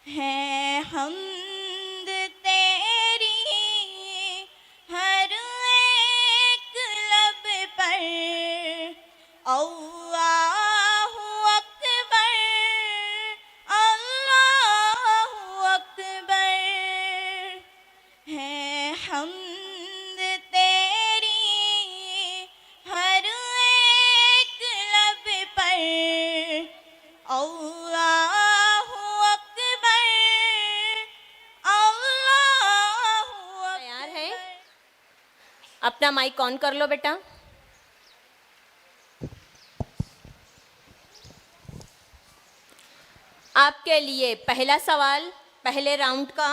है हमद तेरी हर एक लब पर, अल्लाहु अकबर, अल्लाहु अकबर। है हमद तेरी हर एक लब पर, अल्लाहु अकबर, अल्लाहु तैयार है? अकबर। अपना माइक ऑन कर लो बेटा। आपके लिए पहला सवाल पहले राउंड का।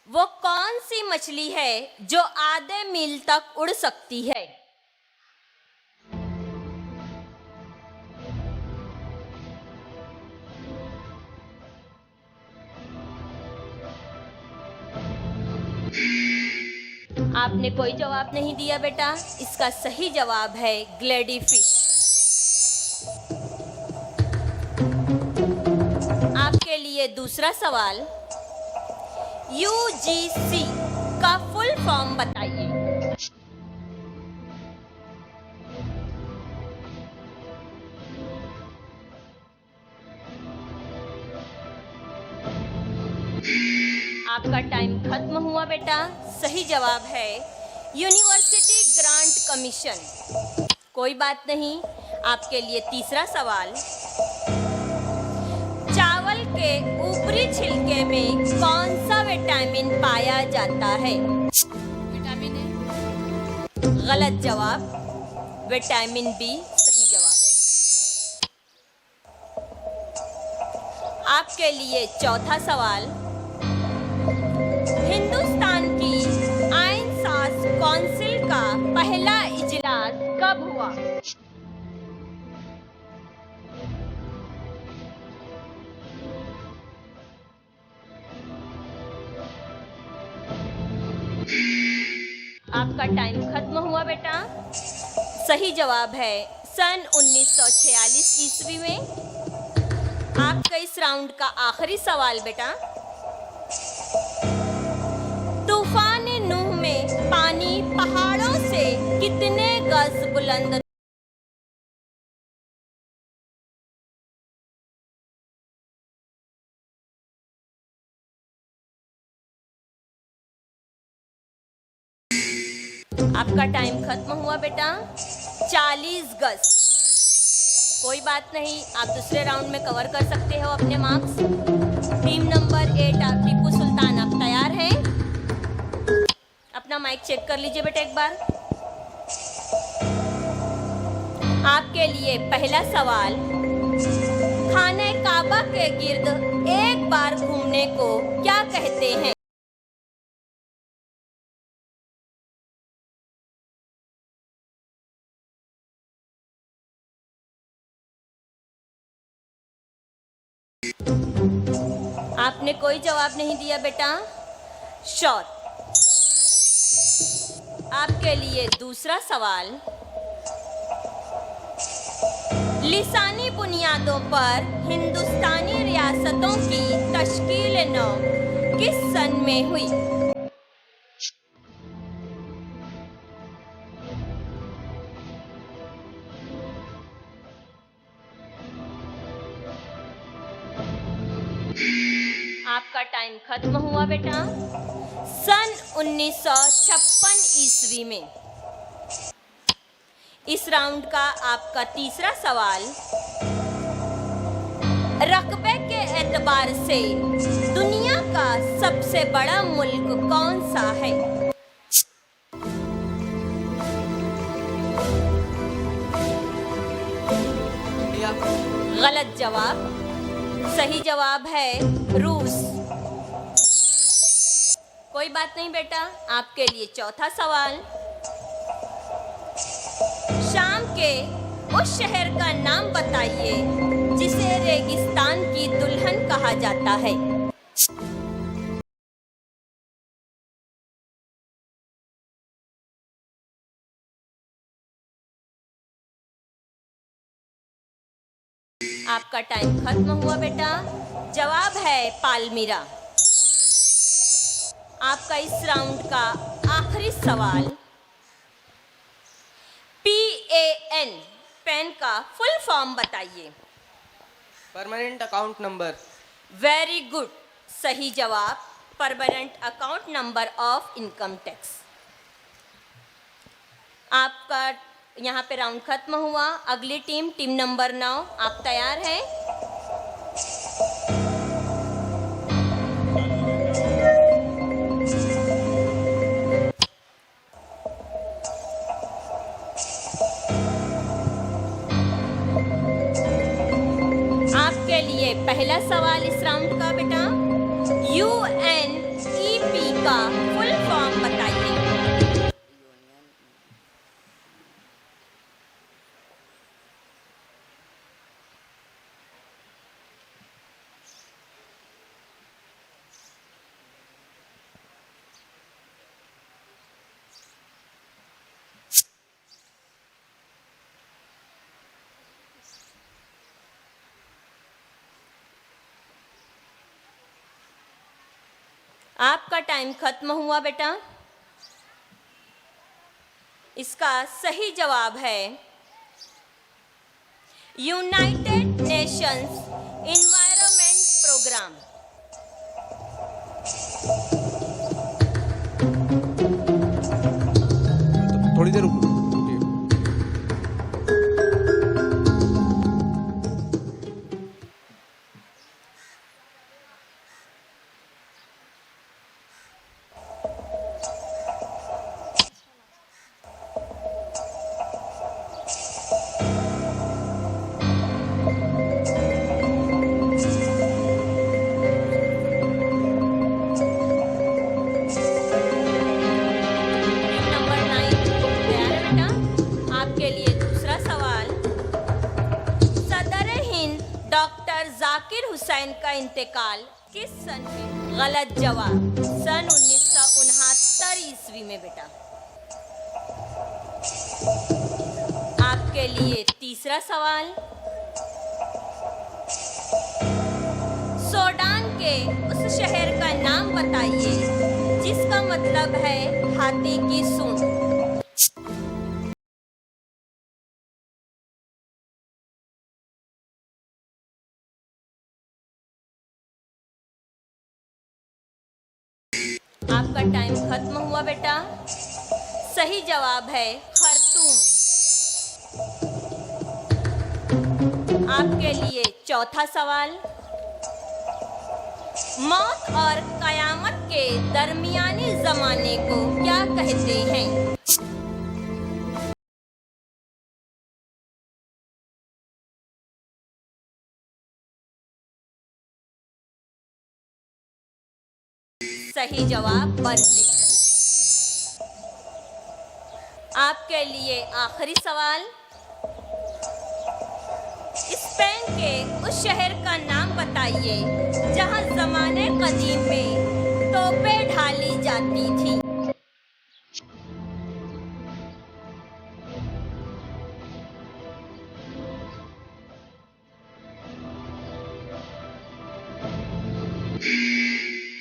वो कौन सी मछली है जो आधे मील तक उड़ सकती है? आपने कोई जवाब नहीं दिया बेटा। इसका सही जवाब है ग्लेडी फिश। आपके लिए दूसरा सवाल, यूजीसी का फुल फॉर्म बताइए। आपका टाइम खत्म हुआ बेटा। सही जवाब है यूनिवर्सिटी ग्रांट कमीशन। कोई बात नहीं। आपके लिए तीसरा सवाल, चावल के ऊपरी छिलके में कौन सा विटामिन पाया जाता है? Vitamin A. गलत जवाब, विटामिन बी सही जवाब है। आपके लिए चौथा सवाल, हिंदुस्तान की आइन साज काउंसिल का पहला इजलास कब हुआ? आपका टाइम खत्म हुआ बेटा। सही जवाब है सन 1946 ईस्वी में। आपका इस राउंड का आखिरी सवाल बेटा, तूफान नूह में पानी पहाड़ों से कितने गज बुलंद? आपका टाइम खत्म हुआ बेटा। 40 गज। कोई बात नहीं, आप दूसरे राउंड में कवर कर सकते हो अपने मार्क्स। टीम नंबर 8 आप टीपू सुल्तान, आप तैयार हैं? अपना माइक चेक कर लीजिए बेटा एक बार। आपके लिए पहला सवाल, खाने काबा के गिर्द एक बार घूमने को क्या कहते हैं? आपने कोई जवाब नहीं दिया बेटा। शॉट। आपके लिए दूसरा सवाल, लिसानी बुनियादों पर हिंदुस्तानी रियासतों की तश्कील नौ किस सन में हुई? आपका टाइम खत्म हुआ बेटा। सन 1956 ईस्वी में। इस राउंड का आपका तीसरा सवाल, रकबे के एतबार से दुनिया का सबसे बड़ा मुल्क कौन सा है? गलत जवाब। सही जवाब है रूस। कोई बात नहीं बेटा। आपके लिए चौथा सवाल, शाम के उस शहर का नाम बताइए जिसे रेगिस्तान की दुल्हन कहा जाता है। आप आपका टाइम खत्म हुआ बेटा। जवाब है पालमीरा। आपका इस राउंड का आखिरी सवाल, PAN पैन का फुल फॉर्म बताइए। Permanent account number. Very good, सही जवाब, permanent account number of income tax. आपका यहाँ पे राउंड खत्म हुआ। अगली टीम, टीम नंबर 9, आप तैयार हैं? आपके लिए पहला सवाल इस राउंड का बेटा, UNEP का फुल फॉर्म बताइए। आपका टाइम खत्म हुआ बेटा। इसका सही जवाब है यूनाइटेड नेशंस एनवायरनमेंट प्रोग्राम। थोड़ी देर रुकिए। नंबर 9 तैयार है बेटा? आपके लिए दूसरा सवाल, सदर हिंद डॉक्टर जाकिर हुसैन का इंतकाल किस सन में? गलत जवाब, सन 1969 ईस्वी में बेटा। आपके लिए तीसरा सवाल, सूडान के उस शहर का नाम बताइए जिसका मतलब है हाथी की सूंड। आपका टाइम खत्म हुआ बेटा। सही जवाब है खर्तूम। आपके लिए चौथा सवाल, मौत और कयामत के दरमियानी जमाने को क्या कहते हैं? सही जवाब बरज़िख। आपके लिए आखिरी सवाल, स्पेन के उस शहर का नाम बताइए जहां ज़माने कदीम में तोपें ढाली जाती थी।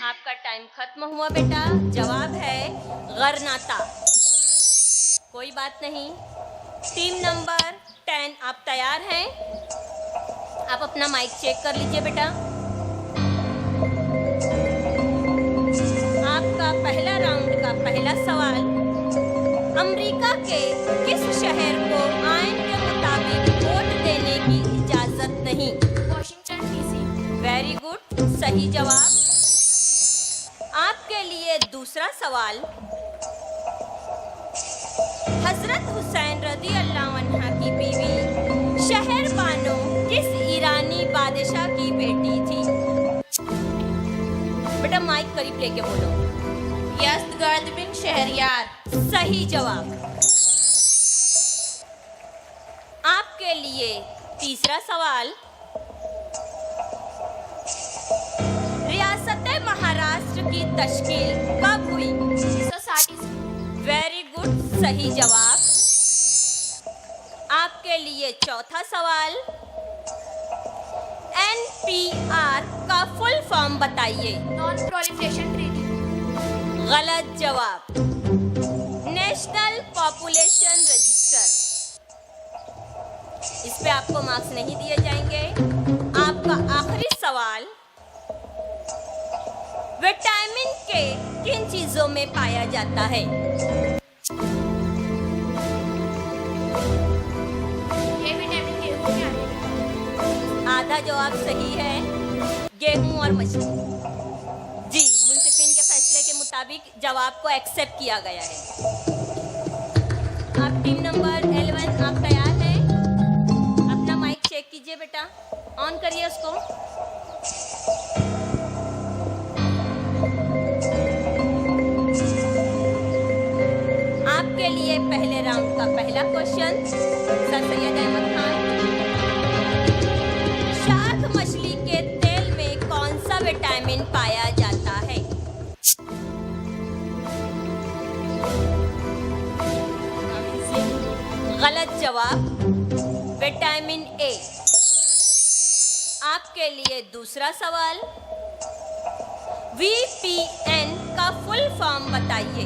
आपका टाइम खत्म हुआ बेटा। जवाब है गरनाता। कोई बात नहीं। टीम नंबर 10, आप तैयार हैं? आप अपना माइक चेक कर लीजिए बेटा। आपका पहला राउंड का पहला सवाल, अमेरिका के किस शहर को आईन के मुताबिक वोट देने की इजाजत नहीं? Washington DC। वेरी गुड, सही जवाब। आपके लिए दूसरा सवाल, हजरत हुसैन रज़ी अल्लाह अन्हा की बीवी शहर बानो किस ईरानी बादशाह की बेटी थी? बेटा माइक करीब लेके बोलो। यज़दगर्द बिन शहरयार। सही जवाब। आपके लिए तीसरा सवाल, रियासत महाराष्ट्र की तश्कील कब हुई? 1960 वेरी गुड, सही जवाब। आपके लिए चौथा सवाल, का फुल फॉर्म बताइए। Non proliferation treaty. गलत जवाब। National population register. इस पे आपको मार्क्स नहीं दिए जाएंगे। आपका आखिरी सवाल, विटामिन के किन चीजों में पाया जाता है? ये विटामिन गेहूं में आएगा। आधा जवाब सही है, गेहूं और मछली। जी, मुंसिफिन के फैसले के मुताबिक जवाब को एक्सेप्ट किया गया है। आप टीम नंबर 11, आप तैयार हैं? अपना माइक चेक कीजिए बेटा, ऑन करिए उसको। आपके लिए पहले राउंड का पहला question, sir Syed Ahmad Khan. Shark मछली के तेल में कौन सा विटामिन पाया जाता है? गलत जवाब, विटामिन ए। आपके लिए दूसरा सवाल, VPN का फुल फॉर्म बताइए।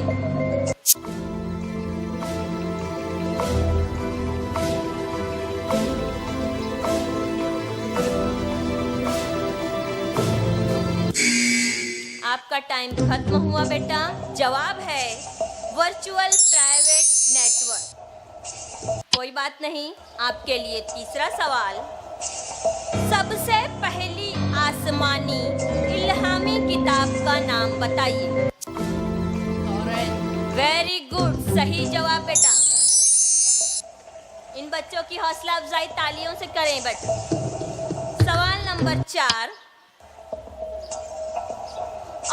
आपका टाइम खत्म हुआ बेटा। जवाब है वर्चुअल प्राइवेट नेटवर्क। कोई बात नहीं, आपके लिए तीसरा सवाल, सबसे पहली आसमानी इल्हामी किताब का नाम बताइए। वेरी गुड, सही जवाब बेटा। इन बच्चों की हौसला अफजाई तालियों से करें बेटा। सवाल नंबर 4,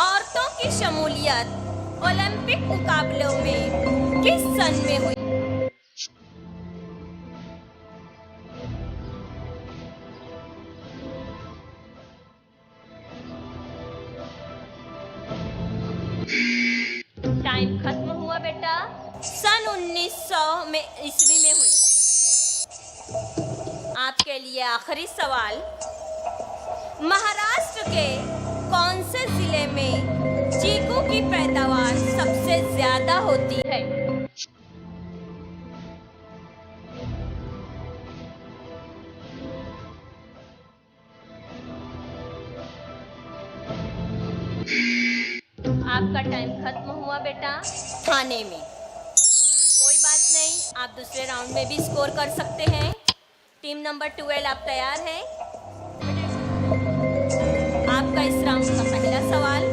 औरतों की शमूलियत ओलंपिक मुकाबलों में किस सन में हुई? टाइम खत्म हुआ बेटा। सन 1900 में ईस्वी में हुई। आपके लिए आखिरी सवाल, महाराष्ट्र के कौन से जिले में चीकू की पैदावार सबसे ज्यादा होती है? आपका टाइम खत्म हुआ बेटा। थाने में। कोई बात नहीं, आप दूसरे राउंड में भी स्कोर कर सकते हैं। टीम नंबर 12, आप तैयार हैं? आपका इस राउंड का पहला सवाल,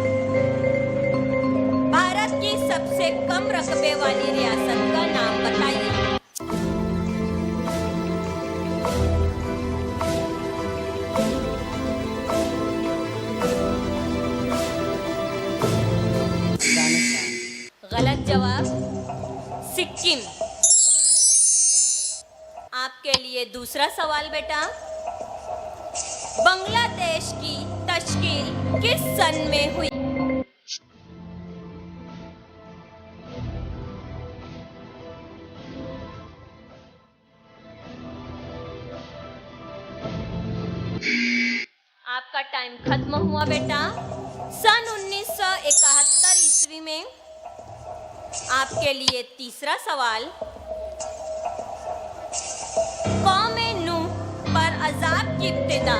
भारत की सबसे कम रकबे वाली रियासत का नाम बताइए। गलत जवाब, सिक्किम। आपके लिए दूसरा सवाल बेटा, बांग्लादेश की तश्कील किस सन में हुई? आपका टाइम खत्म हुआ बेटा। सन 1971 ईस्वी में। आपके लिए तीसरा सवाल, कौमे नूह पर अजाब की इब्तिदा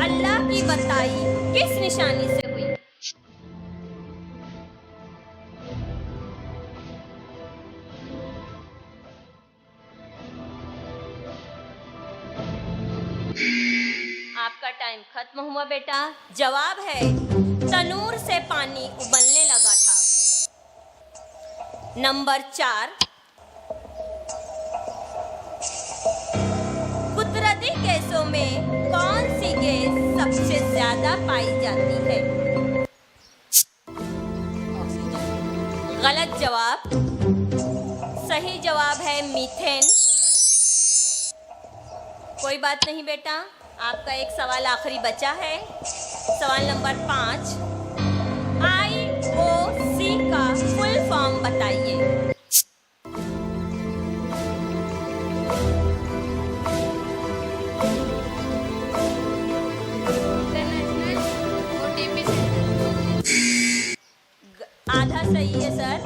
अल्लाह की बताई किस निशानी से हुई? आपका टाइम खत्म हुआ बेटा। जवाब है तनूर से पानी उबलने लगा था। नंबर 4, कुदरती गैसों में कौन सी गैस सबसे ज्यादा पाई जाती है? गलत जवाब, सही जवाब है मीथेन। कोई बात नहीं बेटा, आपका एक सवाल आखिरी बचा है। सवाल नंबर 5, IOC का फुल फॉर्म बताइए। इंटरनेशनल आधा सही है सर।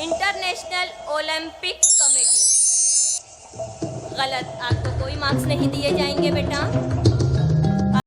International Olympic committee. गलत, आपको कोई मार्क्स नहीं दिए जाएंगे बेटा।